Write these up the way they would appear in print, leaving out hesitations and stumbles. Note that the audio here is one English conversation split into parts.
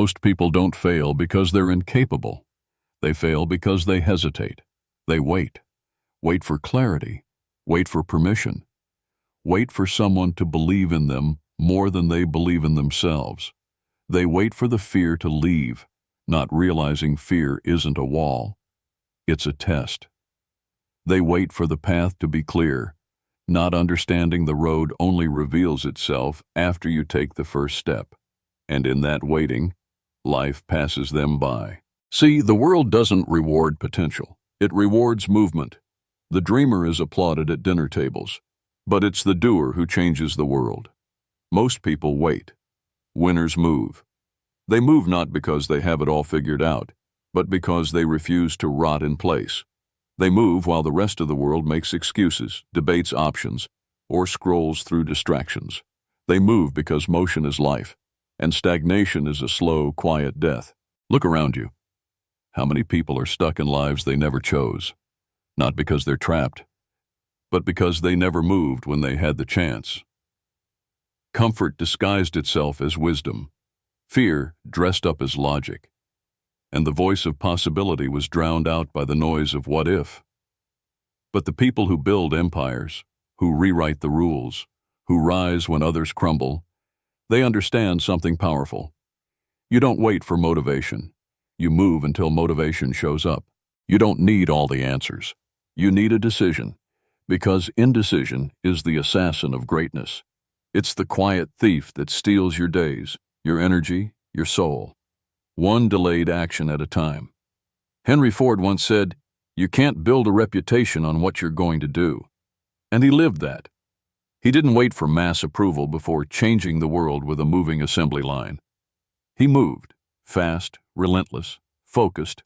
Most people don't fail because they're incapable. They fail because they hesitate. They wait. Wait for clarity. Wait for permission. Wait for someone to believe in them more than they believe in themselves. They wait for the fear to leave, not realizing fear isn't a wall. It's a test. They wait for the path to be clear, not understanding the road only reveals itself after you take the first step. And in that waiting, life passes them by. See, the world doesn't reward potential. It rewards movement. The dreamer is applauded at dinner tables, but it's the doer who changes the world. Most people wait. Winners move. They move not because they have it all figured out, but because they refuse to rot in place. They move while the rest of the world makes excuses, debates options, or scrolls through distractions. They move because motion is life, and stagnation is a slow, quiet death. Look around you. How many people are stuck in lives they never chose? Not because they're trapped, but because they never moved when they had the chance. Comfort disguised itself as wisdom. Fear dressed up as logic. And the voice of possibility was drowned out by the noise of what if. But the people who build empires, who rewrite the rules, who rise when others crumble, they understand something powerful. You don't wait for motivation. You move until motivation shows up. You don't need all the answers. You need a decision, because indecision is the assassin of greatness. It's the quiet thief that steals your days, your energy, your soul. One delayed action at a time. Henry Ford once said, "You can't build a reputation on what you're going to do." And he lived that. He didn't wait for mass approval before changing the world with a moving assembly line. He moved, fast, relentless, focused,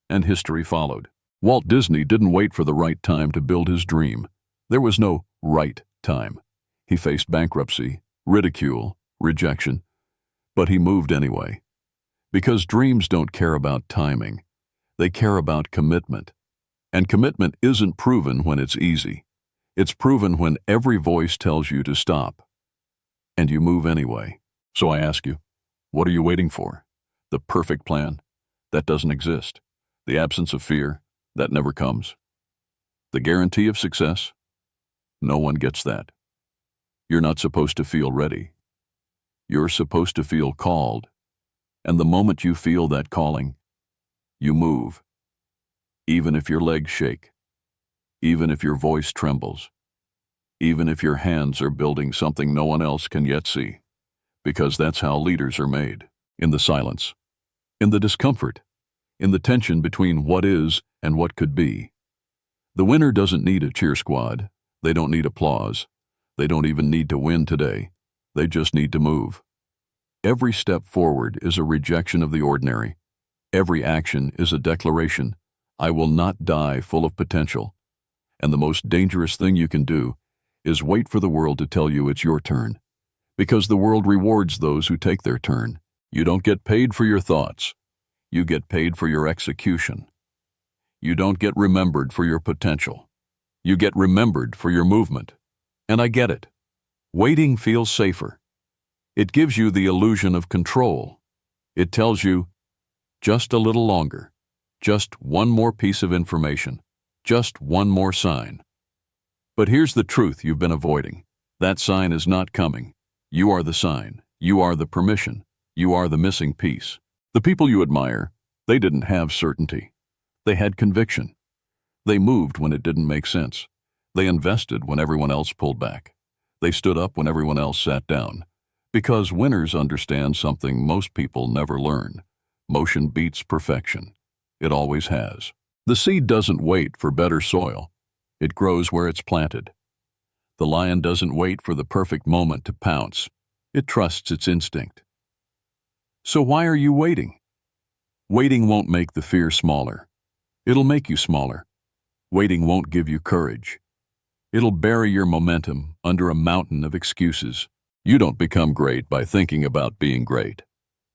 and history followed. Walt Disney didn't wait for the right time to build his dream. There was no right time. He faced bankruptcy, ridicule, rejection, but he moved anyway. Because dreams don't care about timing. They care about commitment. And commitment isn't proven when it's easy. It's proven when every voice tells you to stop. And you move anyway. So I ask you, what are you waiting for? The perfect plan? That doesn't exist. The absence of fear? That never comes. The guarantee of success? No one gets that. You're not supposed to feel ready. You're supposed to feel called. And the moment you feel that calling, you move. Even if your legs shake. Even if your voice trembles. Even if your hands are building something no one else can yet see. Because that's how leaders are made. In the silence. In the discomfort. In the tension between what is and what could be. The winner doesn't need a cheer squad. They don't need applause. They don't even need to win today. They just need to move. Every step forward is a rejection of the ordinary. Every action is a declaration, I will not die full of potential. And the most dangerous thing you can do is wait for the world to tell you it's your turn. Because the world rewards those who take their turn. You don't get paid for your thoughts. You get paid for your execution. You don't get remembered for your potential. You get remembered for your movement. And I get it. Waiting feels safer. It gives you the illusion of control. It tells you, just a little longer, just one more piece of information, just one more sign. But here's the truth you've been avoiding. That sign is not coming. You are the sign. You are the permission. You are the missing piece. The people you admire, they didn't have certainty. They had conviction. They moved when it didn't make sense. They invested when everyone else pulled back. They stood up when everyone else sat down. Because winners understand something most people never learn. Motion beats perfection. It always has. The seed doesn't wait for better soil. It grows where it's planted. The lion doesn't wait for the perfect moment to pounce. It trusts its instinct. So why are you waiting? Waiting won't make the fear smaller. It'll make you smaller. Waiting won't give you courage. It'll bury your momentum under a mountain of excuses. You don't become great by thinking about being great.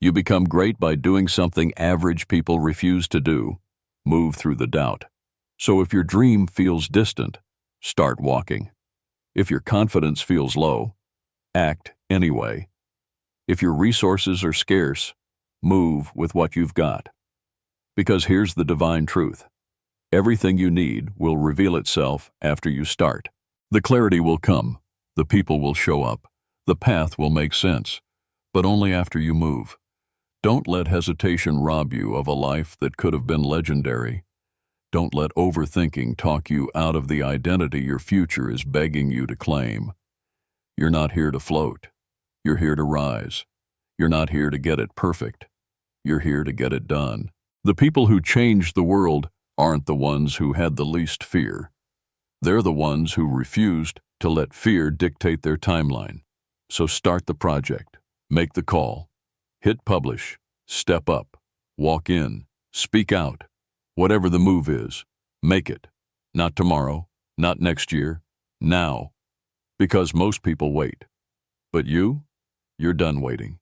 You become great by doing something average people refuse to do. Move through the doubt. So if your dream feels distant, start walking. If your confidence feels low, act anyway. If your resources are scarce, Move with what you've got. Because here's the divine truth. Everything you need will reveal itself after you start. The clarity will come, the people will show up, the path will make sense, but only after you move. Don't let hesitation rob you of a life that could have been legendary. Don't let overthinking talk you out of the identity your future is begging you to claim. You're not here to float. You're here to rise. You're not here to get it perfect. You're here to get it done. The people who changed the world aren't the ones who had the least fear. They're the ones who refused to let fear dictate their timeline. So start the project, make the call, hit publish, step up, walk in, speak out. Whatever the move is, make it. Not tomorrow, not next year, now. Because most people wait. But you're done waiting.